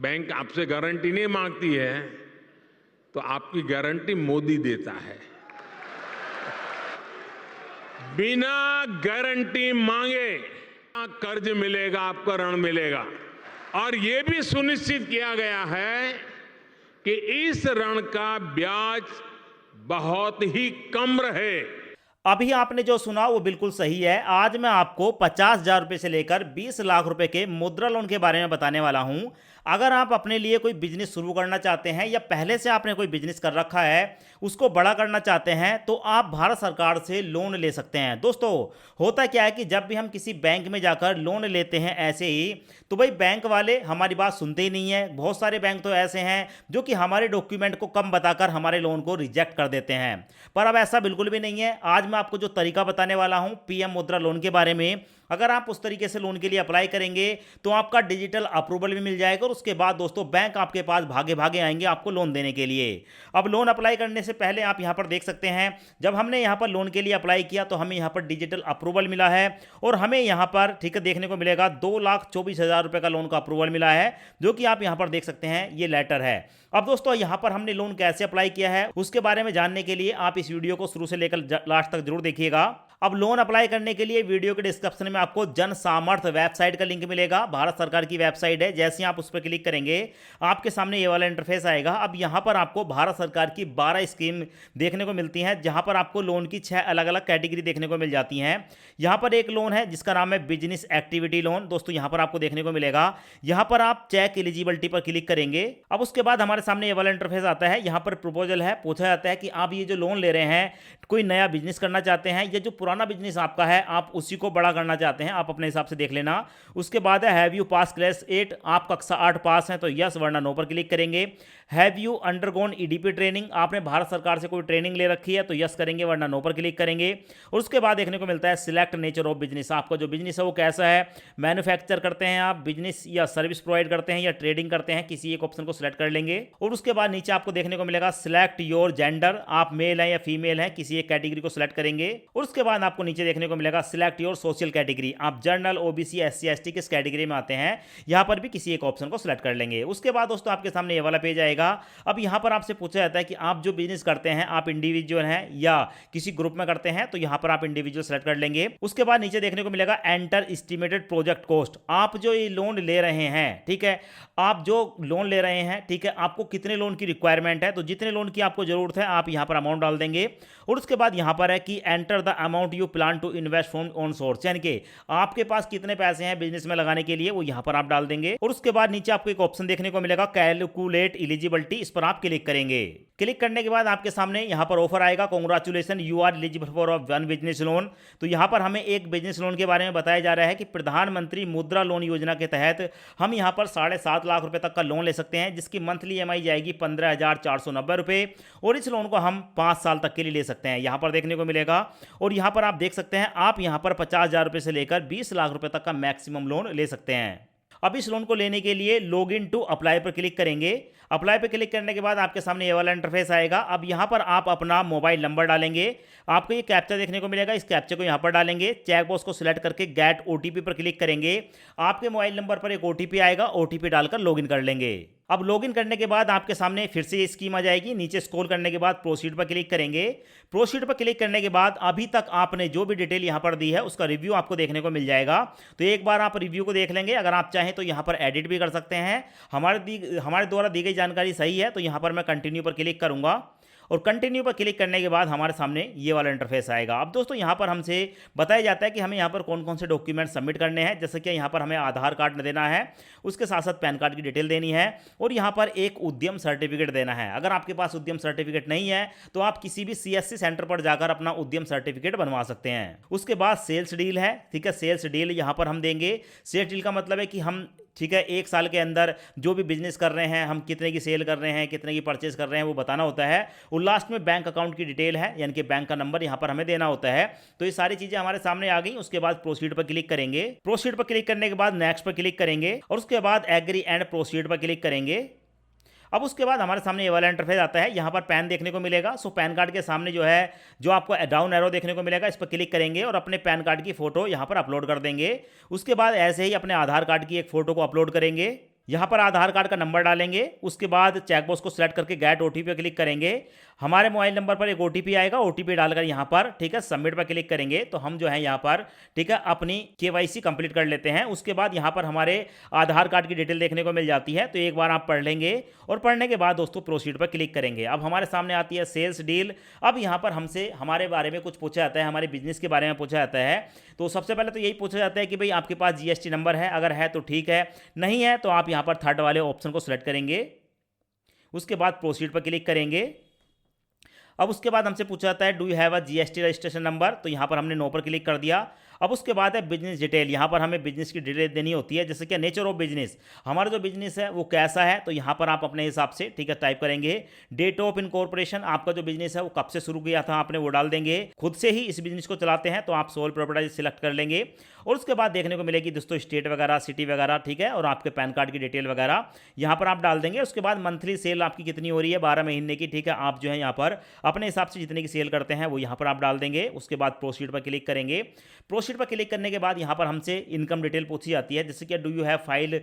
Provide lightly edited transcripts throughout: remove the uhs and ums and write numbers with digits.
Bank आपसे guarantee नहीं मांगती है, तो आपकी गारंटी मोदी देता है। बिना गारंटी मांगे कर्ज मिलेगा, आपको ऋण मिलेगा। और ये भी सुनिश्चित किया गया है कि इस ऋण का ब्याज बहुत ही कम रहे। अभी आपने जो सुना वो बिल्कुल सही है। आज मैं आपको 50,000 रुपए से लेकर 20 लाख रुपए के मुद्रा लोन के बारे में बताने वाला हूं। अगर आप अपने लिए कोई बिजनेस शुरू करना चाहते हैं या पहले से आपने कोई बिजनेस कर रखा है, उसको बड़ा करना चाहते हैं, तो आप भारत सरकार से लोन ले सकते हैं। दोस्तों, होता क्या है कि जब भी हम किसी बैंक में जाकर लोन लेते हैं ऐसे ही, तो भाई बैंक वाले हमारी बात सुनते ही नहीं है। बहुत सारे बैंक तो ऐसे हैं जो कि हमारे डॉक्यूमेंट को कम बताकर हमारे लोन को रिजेक्ट कर देते हैं। पर अब ऐसा बिल्कुल भी नहीं है। आज मैं आपको जो तरीका बताने वाला हूं पीएम मुद्रा लोन के बारे में, अगर आप उस तरीके से लोन के लिए अप्लाई करेंगे तो आपका डिजिटल अप्रूवल भी मिल जाएगा और उसके बाद दोस्तों बैंक आपके पास भागे भागे आएंगे आपको लोन देने के लिए। अब लोन अप्लाई करने से पहले आप यहां पर देख सकते हैं, जब हमने यहां पर लोन के लिए अप्लाई किया तो हमें यहां पर डिजिटल अप्रूवल मिला है और हमें यहां पर ठीक है देखने को मिलेगा 2,24,000 रुपए का लोन का अप्रूवल मिला है, जो कि आप यहां पर देख सकते हैं ये लेटर है। अब दोस्तों यहां पर हमने लोन कैसे अप्लाई किया है उसके बारे में जानने के लिए आप इस वीडियो को शुरू से लेकर लास्ट तक जरूर देखिएगा। अब लोन अप्लाई करने के लिए वीडियो के डिस्क्रिप्शन में आपको जन सामर्थ्य वेबसाइट का लिंक मिलेगा। भारत सरकार की वेबसाइट है। जैसे ही आप उस पर क्लिक करेंगे आपके सामने ये वाला इंटरफेस आएगा। अब यहां पर आपको भारत सरकार की 12 स्कीम देखने को मिलती हैं, जहां पर आपको लोन की 6 अलग अलग कैटेगरी देखने को मिल जाती हैं। यहां पर एक लोन है जिसका नाम है बिजनेस एक्टिविटी लोन। दोस्तों यहां पर आपको देखने को मिलेगा, यहां पर आप चेक एलिजिबिलिटी पर क्लिक करेंगे। अब उसके बाद हमारे सामने ये वाला इंटरफेस आता है। यहां पर प्रपोजल है, पूछा जाता है कि आप ये जो लोन ले रहे हैं कोई नया बिजनेस करना चाहते हैं या जो पुराना बिजनेस आपका है आप उसी को बड़ा करना चाहते हैं, आप अपने हिसाब से देख लेना। उसके बाद है हैव यू पास क्लास 8, आप कक्षा 8 पास हैं तो यस वरना नो पर क्लिक करेंगे। Have you undergone EDP training, आपने भारत सरकार से कोई ट्रेनिंग ले रखी है तो यस करेंगे वरना नो पर क्लिक करेंगे। और उसके बाद देखने को मिलता है सिलेक्ट नेचर ऑफ बिजनेस, आपका जो बिजनेस है वो कैसा है, मैन्युफैक्चर करते हैं आप, बिजनेस या सर्विस प्रोवाइड करते हैं या ट्रेडिंग करते हैं, किसी एक ऑप्शन को सिलेक्ट कर लेंगे। और उसके बाद नीचे आपको देखने को मिलेगा सिलेक्ट योर जेंडर, आप मेल हैं या फीमेल हैं, किसी एक कैटेगरी को सिलेक्ट करेंगे। और उसके बाद आपको नीचे देखने को मिलेगा सिलेक्ट योर सोशल कैटेगरी, आप जनरल ओबीसी एससी एसटी किस कैटेगरी में आते हैं, यहां पर भी किसी एक ऑप्शन को सिलेक्ट कर लेंगे। उसके बाद दोस्तों आपके सामने ये वाला पेज आएगा। अब यहां पर आपसे पूछा जाता है कि आप जो बिजनेस करते हैं आप इंडिविजुअल हैं या किसी ग्रुप में करते हैं, तो यहां पर आप इंडिविजुअल सेलेक्ट कर लेंगे। उसके बाद नीचे देखने को मिलेगा एंटर एस्टिमेटेड प्रोजेक्ट कॉस्ट, आप जो ये लोन ले रहे हैं, ठीक है, आप जो लोन ले रहे हैं, ठीक है, आपको कितने लोन की रिक्वायरमेंट है, तो जितने लोन की आपको जरूरत है आप यहां पर अमाउंट डाल देंगे। और उसके बाद यहां पर है कि enter the amount you plan to invest from own source, यानी कि आपके पास कितने पैसे हैं बिजनेस में लगाने के लिए वो यहां पर आप डाल देंगे। और उसके बाद नीचे आपको एक ऑप्शन देखने को मिलेगा कैलकुलेट एलिजिबिलिटी, इस पर आप क्लिक करेंगे। क्लिक करने के बाद आपके सामने यहां पर ऑफर आएगा, congratulation you are eligible for one business loan. तो यहां पर हमें एक बिजनेस लोन के बारे में बताया जा रहा है कि प्रधानमंत्री मुद्रा लोन योजना के तहत हम यहां पर 7.5 लाख रुपए तक का लोन ले सकते हैं, जिसकी मंथली ईएमआई जाएगी 15,490 रुपए और इस लोन को हम 5 साल तक के लिए ले सकते हैं, यहां पर देखने को मिलेगा। और यहां पर आप देख सकते हैं आप यहां पर 50,000 रुपए से लेकर 20 लाख रुपए तक का मैक्सिमम लोन ले सकते हैं। अब इस लोन को लेने के लिए लॉग इन टू अप्लाई पर क्लिक करेंगे। अप्लाई पर क्लिक करने के बाद आपके सामने ये वाला इंटरफेस आएगा। अब यहां पर आप अपना मोबाइल नंबर डालेंगे, आपको ये कैप्चा देखने को मिलेगा, इस कैप्चे को यहां पर डालेंगे, चेक बॉक्स को सिलेक्ट करके गेट ओटीपी पर क्लिक करेंगे। आपके मोबाइल नंबर पर एक ओटीपी आएगा, ओटीपी डालकर लॉगिन कर लेंगे। अब लॉगिन करने के बाद आपके सामने फिर से ये स्कीम आ जाएगी। नीचे स्क्रॉल करने के बाद प्रोसीड पर क्लिक करेंगे। प्रोसीड पर क्लिक करने के बाद अभी तक आपने जो भी डिटेल यहां पर दी है उसका रिव्यू आपको देखने को मिल जाएगा। तो एक बार आप रिव्यू को देख लेंगे, अगर आप चाहें तो यहां पर एडिट भी कर सकते हैं। हमारे द्वारा दी गई जानकारी सही है तो यहां पर मैं कंटिन्यू पर क्लिक करूंगा और कंटिन्यू पर क्लिक करने के बाद हमारे सामने ये वाला इंटरफेस आएगा। अब दोस्तों यहाँ पर हमसे बताया जाता है कि हमें यहाँ पर कौन कौन से डॉक्यूमेंट सबमिट करने हैं, जैसे कि यहाँ पर हमें आधार कार्ड देना है, उसके साथ साथ पैन कार्ड की डिटेल देनी है और यहाँ पर एक उद्यम सर्टिफिकेट देना है। अगर आपके पास उद्यम सर्टिफिकेट नहीं है तो आप किसी भी सीएससी सेंटर पर जाकर अपना उद्यम सर्टिफिकेट बनवा सकते हैं। उसके बाद सेल्स डील है, ठीक है, सेल्स डील यहाँ पर हम देंगे। सेल्स डील का मतलब है कि हम, ठीक है, 1 साल के अंदर जो भी बिजनेस कर रहे हैं हम कितने की सेल कर रहे हैं, कितने की परचेज कर रहे हैं वो बताना होता है। और लास्ट में बैंक अकाउंट की डिटेल है, यानी कि बैंक का नंबर यहाँ पर हमें देना होता है। तो ये सारी चीजें हमारे सामने आ गई। उसके बाद प्रोसीड पर क्लिक करेंगे। प्रोसीड पर क्लिक करने के बाद नेक्स्ट पर क्लिक करेंगे और उसके बाद एग्री एंड प्रोसीड पर क्लिक करेंगे। अब उसके बाद हमारे सामने ये वाला इंटरफेस आता है। यहाँ पर पैन देखने को मिलेगा। सो पैन कार्ड के सामने जो है जो आपको डाउन एरो देखने को मिलेगा, इस पर क्लिक करेंगे और अपने पैन कार्ड की फोटो यहाँ पर अपलोड कर देंगे। उसके बाद ऐसे ही अपने आधार कार्ड की एक फोटो को अपलोड करेंगे। यहाँ पर आधार कार्ड का नंबर डालेंगे, उसके बाद चेकबॉक्स को सिलेक्ट करके गेट ओटीपी पे क्लिक करेंगे। हमारे मोबाइल नंबर पर एक ओटीपी आएगा, ओटीपी डालकर यहाँ पर ठीक है सबमिट पर क्लिक करेंगे तो हम जो है यहाँ पर ठीक है अपनी केवाईसी कंप्लीट कर लेते हैं। उसके बाद यहाँ पर हमारे आधार कार्ड की डिटेल देखने को मिल जाती है, तो एक बार आप पढ़ लेंगे और पढ़ने के बाद दोस्तों प्रोसीड पर क्लिक करेंगे। अब हमारे सामने आती है सेल्स डील। अब यहाँ पर हमसे हमारे बारे में कुछ पूछा जाता है, हमारे बिजनेस के बारे में पूछा जाता है। तो सबसे पहले तो यही पूछा जाता है कि भाई आपके पास जीएसटी नंबर है, अगर है तो ठीक है, नहीं है तो आप यहाँ पर थर्ड वाले ऑप्शन को सिलेक्ट करेंगे। उसके बाद प्रोसीड पर क्लिक करेंगे। अब उसके बाद हमसे पूछा जाता है do you have a GST registration number, तो यहाँ पर हमने नो पर क्लिक कर दिया। अब उसके बाद है बिजनेस डिटेल, यहाँ पर हमें बिजनेस की डिटेल देनी होती है, जैसे कि नेचर ऑफ बिजनेस, हमारा जो बिजनेस है वो कैसा है, तो यहाँ पर आप अपने हिसाब से ठीक है टाइप करेंगे। डेट ऑफ इनकॉर्पोरेशन, आपका जो बिजनेस है वो कब से शुरू किया था आपने वो डाल देंगे। खुद से ही इस बिजनेस को चलाते हैं तो आप सोल प्रोप्राइटर सिलेक्ट कर लेंगे। और उसके बाद देखने को मिलेगी दोस्तों स्टेट वगैरह, सिटी वगैरह, ठीक है, और आपके पैन कार्ड की डिटेल वगैरह यहाँ पर आप डाल देंगे। उसके बाद मंथली सेल आपकी कितनी हो रही है 12 महीने की, ठीक है, आप जो है यहाँ पर अपने हिसाब से जितने की सेल करते हैं वो यहाँ पर आप डाल देंगे। उसके बाद प्रोसीड पर क्लिक करेंगे। प्रोसीड पर क्लिक करने के बाद यहाँ पर हमसे इनकम डिटेल पूछी जाती है, जैसे कि do you have file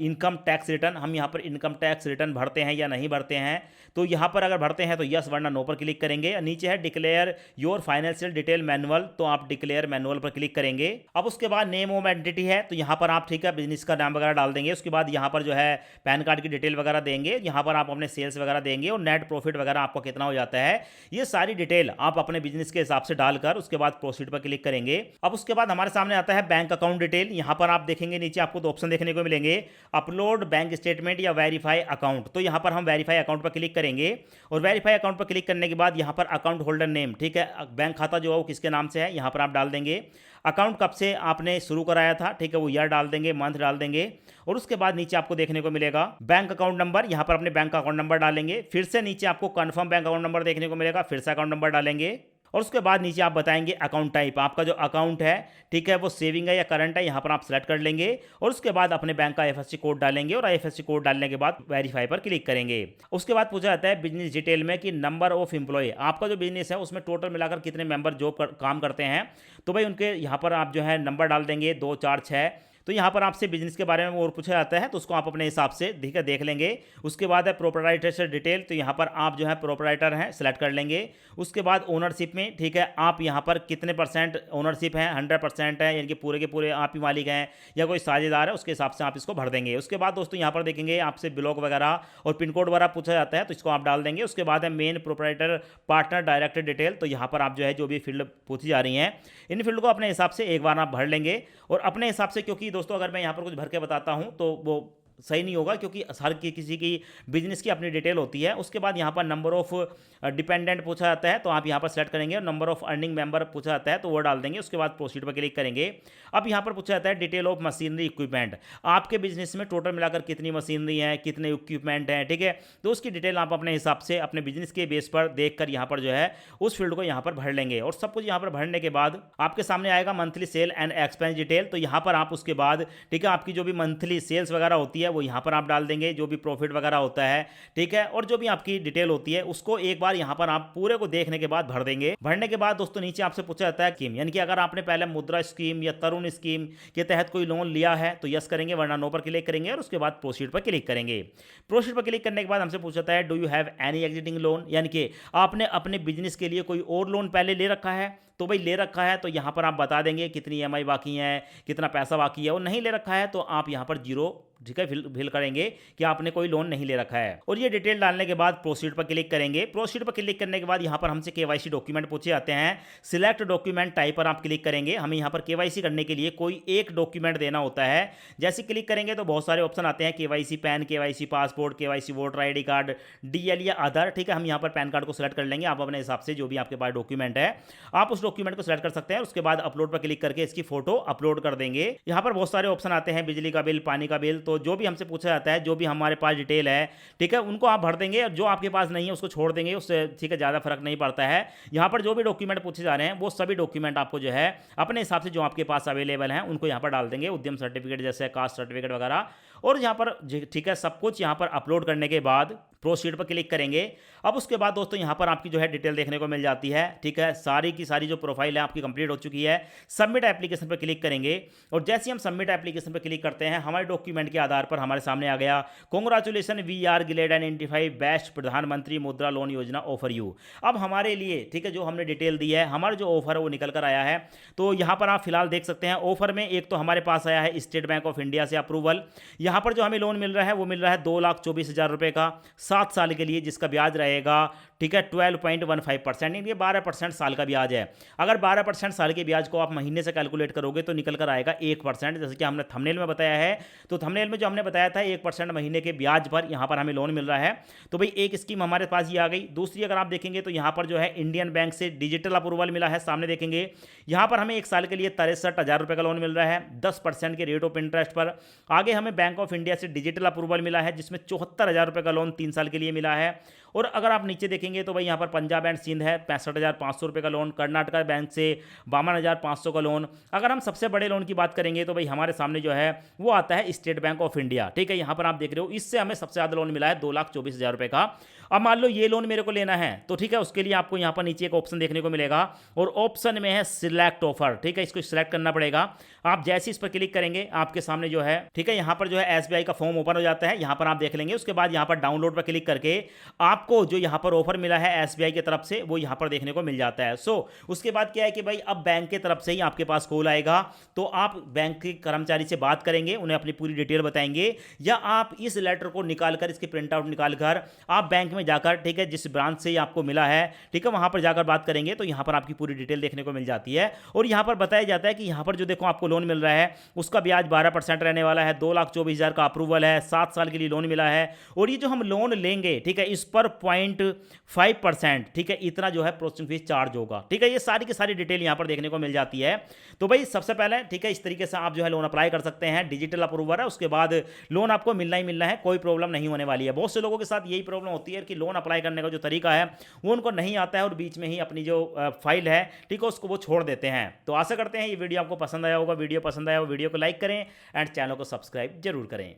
income tax return, हम यहाँ पर इनकम टैक्स रिटर्न भरते हैं या नहीं भरते हैं, तो यहाँ पर अगर भरते हैं तो यस वरना नो पर क्लिक करेंगे। नीचे है declare your financial detail manual, तो आप डिक्लेयर मैनुअल पर क्लिक करेंगे। अब उसके बाद नेम ऑफ एंटिटी है, तो यहाँ पर आप ठीक है बिजनेस का नाम वगैरह डाल देंगे। उसके बाद यहाँ पर जो है पैन कार्ड की डिटेल वगैरह देंगे, यहाँ पर आप अपने सेल्स वगैरह देंगे और नेट प्रॉफिट वगैरह आपका कितना हो जाता है, ये सारी डिटेल आप अपने बिजनेस के हिसाब से डालकर उसके बाद प्रोसीड पर क्लिक करेंगे। अब उसके बाद हमारे सामने आता है बैंक अकाउंट डिटेल। यहाँ पर आप देखेंगे नीचे आपको दो ऑप्शन देखने को मिलेंगे, अपलोड बैंक स्टेटमेंट या वेरीफाई अकाउंट, तो यहाँ पर हम वेरीफाई अकाउंट पर क्लिक करेंगे। और वेरीफाई अकाउंट पर क्लिक करने के बाद यहाँ पर अकाउंट होल्डर नेम, ठीक है, बैंक खाता जो है वो किसके नाम से है यहाँ पर आप डाल देंगे। अकाउंट कब से आपने शुरू कराया था, ठीक है, वो ईयर डाल देंगे, मंथ डाल देंगे। और उसके बाद नीचे आपको देखने को मिलेगा बैंक अकाउंट नंबर, यहाँ पर अपने बैंक अकाउंट नंबर डालेंगे। फिर से नीचे आपको कंफर्म बैंक अकाउंट नंबर देखने को मिलेगा, फिर से अकाउंट नंबर डालेंगे। और उसके बाद नीचे आप बताएंगे अकाउंट टाइप, आपका जो अकाउंट है ठीक है वो सेविंग है या करंट है, यहाँ पर आप सेलेक्ट कर लेंगे। और उसके बाद अपने बैंक का आईएफएससी कोड डालेंगे और आईएफएससी कोड डालने के बाद वेरीफाई पर क्लिक करेंगे। उसके बाद पूछा जाता है बिजनेस डिटेल में कि नंबर ऑफ एम्प्लॉय, आपका जो बिजनेस है उसमें टोटल मिलाकर कितने मेंबर जॉब काम करते हैं, तो भाई उनके यहाँ पर आप जो है नंबर डाल देंगे 2, 4, 6। तो यहाँ पर आपसे बिजनेस के बारे में और पूछा जाता है तो उसको आप अपने हिसाब से ठीक है देख लेंगे। उसके बाद है प्रोप्राइटरशिप डिटेल, तो यहाँ पर आप जो है प्रोप्राइटर हैं सेलेक्ट कर लेंगे। उसके बाद ओनरशिप में ठीक है आप यहाँ पर कितने % ओनरशिप है, 100% है, यानी कि पूरे के पूरे आप ही मालिक हैं या कोई साझेदार है, उसके हिसाब से आप इसको भर देंगे। उसके बाद दोस्तों यहाँ पर देखेंगे आपसे ब्लॉक वगैरह और पिन कोड वगैरह पूछा जाता है तो इसको आप डाल देंगे। उसके बाद है main proprietor partner director detail, तो यहाँ पर आप जो है जो भी फील्ड पूछी जा रही हैं इन फील्ड को अपने हिसाब से एक बार आप भर लेंगे। और अपने हिसाब से, क्योंकि दोस्तों अगर मैं यहाँ पर कुछ भर के बताता हूँ तो वो सही नहीं होगा, क्योंकि हर किसी की बिजनेस की अपनी डिटेल होती है। उसके बाद यहाँ पर नंबर ऑफ डिपेंडेंट पूछा जाता है तो आप यहाँ पर सेलेक्ट करेंगे और नंबर ऑफ अर्निंग मेंबर पूछा जाता है तो वो डाल देंगे। उसके बाद प्रोसीड पर क्लिक करेंगे। अब यहाँ पर पूछा जाता है डिटेल ऑफ मशीनरी इक्विपमेंट, आपके बिजनेस में टोटल मिलाकर कितनी मशीनरी है, कितने इक्विपमेंट हैं, ठीक है, तो उसकी डिटेल आप अपने हिसाब से अपने बिजनेस के बेस पर देखकर यहाँ पर जो है उस फील्ड को यहाँ पर भर लेंगे। और सब कुछ यहाँ पर भरने के बाद आपके सामने आएगा monthly cell and expense detail, तो यहाँ पर आप उसके बाद ठीक है आपकी जो भी मंथली सेल्स वगैरह होती है वो यहाँ पर आप डाल देंगे, जो भी प्रॉफिट वगैरह होता है, ठीक है, और जो भी आपकी डिटेल होती है उसको एक बार यहाँ पर आप पूरे को देखने के बाद भर देंगे। भरने के बाद दोस्तों नीचे आपसे पूछा जाता है स्कीम, यानी कि अगर आपने पहले मुद्रा स्कीम या तरुण स्कीम के तहत कोई लोन लिया है तो यस करेंगे, वरना नो पर क्लिक करेंगे और उसके बाद प्रोसीड पर क्लिक करेंगे। प्रोसीड पर क्लिक करने के बाद हमसे पूछा जाता है do you have any existing loan, यानी कि आपने अपने बिजनेस के लिए कोई और लोन पहले ले रखा है, तो भाई ले रखा है तो यहाँ पर आप बता देंगे कितनी ईएमआई बाकी है, कितना पैसा बाकी है। और नहीं ले रखा है तो आप यहाँ पर जीरो ठीक है फिल करेंगे कि आपने कोई लोन नहीं ले रखा है। और ये डिटेल डालने के बाद प्रोसीड पर क्लिक करेंगे। प्रोसीड पर क्लिक करने के बाद यहाँ पर हमसे केवाईसी डॉक्यूमेंट पूछे जाते हैं, सिलेक्ट डॉक्यूमेंट टाइप पर आप क्लिक करेंगे। हमें यहाँ पर केवाईसी करने के लिए कोई एक डॉक्यूमेंट देना होता है। जैसे क्लिक करेंगे तो बहुत सारे ऑप्शन आते हैं, KYC pan, KYC passport, KYC voter ID card, DL या आधार, ठीक है, हम यहाँ पर पैन कार्ड को सिलेक्ट कर लेंगे। आप अपने हिसाब से जो भी आपके पास डॉक्यूमेंट है आप उस डॉक्यूमेंट को सिलेक्ट कर सकते हैं। उसके बाद अपलोड पर क्लिक करके इसकी फोटो अपलोड कर देंगे। यहाँ पर बहुत सारे ऑप्शन आते हैं, बिजली का बिल, पानी का बिल, तो जो भी हमसे पूछा जाता है, जो भी हमारे पास डिटेल है, ठीक है, उनको आप भर देंगे और जो आपके पास नहीं है उसको छोड़ देंगे, उससे ठीक है ज़्यादा फर्क नहीं पड़ता है। यहाँ पर जो भी डॉक्यूमेंट पूछे जा रहे हैं वो सभी डॉक्यूमेंट आपको जो है अपने हिसाब से जो आपके पास अवेलेबल हैं उनको यहाँ पर डाल देंगे। उद्यम सर्टिफिकेट जैसे कास्ट सर्टिफिकेट वगैरह और यहाँ पर ठीक है सब कुछ यहाँ पर अपलोड करने के बाद प्रोसीड पर क्लिक करेंगे। अब उसके बाद दोस्तों यहाँ पर आपकी जो है डिटेल देखने को मिल जाती है। ठीक है, सारी की सारी जो प्रोफाइल है आपकी कंप्लीट हो चुकी है। सबमिट एप्लीकेशन पर क्लिक करेंगे और जैसे ही हम सबमिट एप्लीकेशन पर क्लिक करते हैं हमारे डॉक्यूमेंट के आधार पर हमारे सामने आ गया congratulation we are glad and identify best Pradhan Mantri Mudra loan योजना ऑफर यू। अब हमारे लिए ठीक है जो हमने डिटेल दी है हमारा जो ऑफर है वो निकल कर आया है। तो यहाँ पर आप फिलहाल देख सकते हैं ऑफर में एक तो हमारे पास आया है स्टेट बैंक ऑफ इंडिया से अप्रूवल। यहाँ पर जो हमें लोन मिल रहा है वो मिल रहा है 2,24,000 रुपये का 7 साल के लिए, जिसका ब्याज रहेगा ठीक है 12.15%, ये 12% साल का ब्याज है। अगर 12% साल के ब्याज को आप महीने से कैलकुलेट करोगे तो निकल कर आएगा 1%, जैसे कि हमने थंबनेल में बताया है। तो थंबनेल में जो हमने बताया था 1% महीने के ब्याज पर यहाँ पर हमें लोन मिल रहा है। तो भाई एक स्कीम हमारे पास ये आ गई। दूसरी अगर आप देखेंगे तो यहाँ पर जो है इंडियन बैंक से डिजिटल अप्रूवल मिला है। सामने देखेंगे यहाँ पर हमें 1 साल के लिए 63,000 रुपये का लोन मिल रहा है 10% के रेट ऑफ इंटरेस्ट पर। आगे हमें बैंक ऑफ इंडिया से डिजिटल अप्रूवल मिला है जिसमें 74,000 रुपये का लोन 3 साल के लिए मिला है। और अगर आप नीचे देखेंगे तो भाई यहाँ पर पंजाब एंड सिंध है 65,500 रुपये का लोन, कर्नाटका बैंक से 52,500 का लोन। अगर हम सबसे बड़े लोन की बात करेंगे तो भाई हमारे सामने जो है वो आता है स्टेट बैंक ऑफ इंडिया। ठीक है, यहाँ पर आप देख रहे हो इससे हमें सबसे ज़्यादा लोन मिला है 2,24,000 रुपये का। अब मान लो ये लोन मेरे को लेना है तो ठीक है उसके लिए आपको यहाँ पर नीचे एक ऑप्शन देखने को मिलेगा और ऑप्शन में है सिलेक्ट ऑफर। ठीक है, इसको सिलेक्ट करना पड़ेगा। आप जैसे इस पर क्लिक करेंगे आपके सामने जो है ठीक है यहाँ पर जो है SBI का फॉर्म ओपन हो जाता है। यहाँ पर आप देख लेंगे। उसके बाद यहाँ पर डाउनलोड पर क्लिक करके आपको जो यहाँ पर ऑफर मिला है SBI की तरफ से वो यहाँ पर देखने को मिल जाता है। उसके बाद क्या है कि भाई अब बैंक की तरफ से ही आपके पास कॉल आएगा तो आप बैंक के कर्मचारी से बात करेंगे, उन्हें अपनी पूरी डिटेल बताएंगे, या आप इस लेटर को निकालकर इसकी प्रिंट आउट निकालकर आप बैंक में जाकर ठीक है जिस ब्रांच से आपको मिला है ठीक है वहां पर जाकर बात करेंगे तो यहां पर आपकी पूरी डिटेल देखने को मिल जाती है। और यहां पर बताया जाता है कि यहां पर जो देखो आपको लोन मिल रहा है उसका ब्याज 12% रहने वाला है, 2,24,000 का अप्रूवल है, 7 साल के लिए लोन मिला है। और ये जो हम लोन लेंगे ठीक है इस पर 0.5% ठीक है इतना जो है प्रोसेसिंग फीस चार्ज होगा। ठीक है, ये सारी की सारी डिटेल यहां पर देखने को मिल जाती है। तो भाई सबसे पहले ठीक है इस तरीके से आप जो है लोन अप्लाई कर सकते हैं। डिजिटल अप्रूवल है, उसके बाद लोन आपको मिलना ही मिलना है, कोई प्रॉब्लम नहीं होने वाली है। बहुत से लोगों के साथ यही प्रॉब्लम होती है कि लोन अप्लाई करने का जो तरीका है वो उनको नहीं आता है और बीच में ही अपनी जो फाइल है ठीक है उसको वो छोड़ देते हैं। तो आशा करते हैं ये वीडियो आपको पसंद आया होगा। वीडियो पसंद आया हो वीडियो को लाइक करें एंड चैनल को सब्सक्राइब जरूर करें।